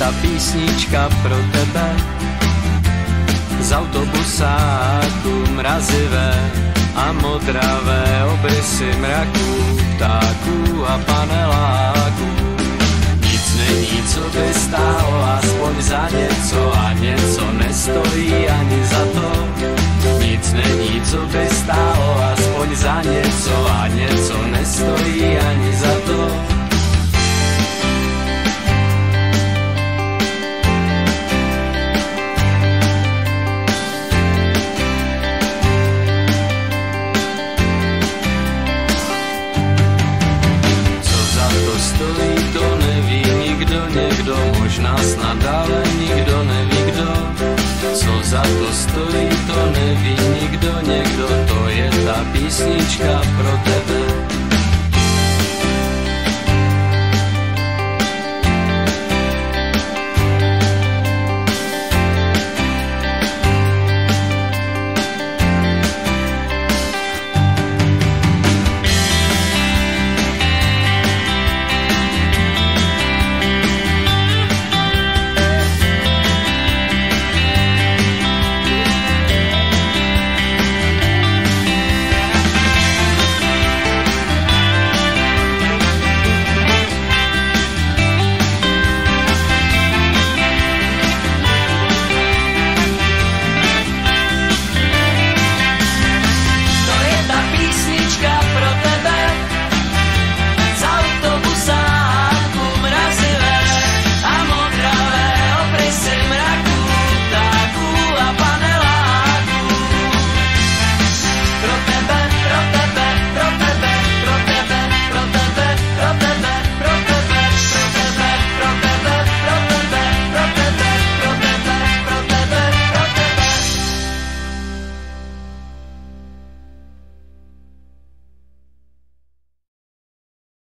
ta písnička pro tebe. Z autobusáku mrazivé a modravé obrysy mraků, ptáků a paneláků. Nic není, co by stálo aspoň za něco a něco nestojí ani za to. Nic není, co by stálo aspoň za něco a něco nestojí ani za to. Stojí, to neví nikdo, někdo, možná snad, ale nikdo neví kdo. Co za to stojí, to neví nikdo, někdo, to je ta písnička pro tebe.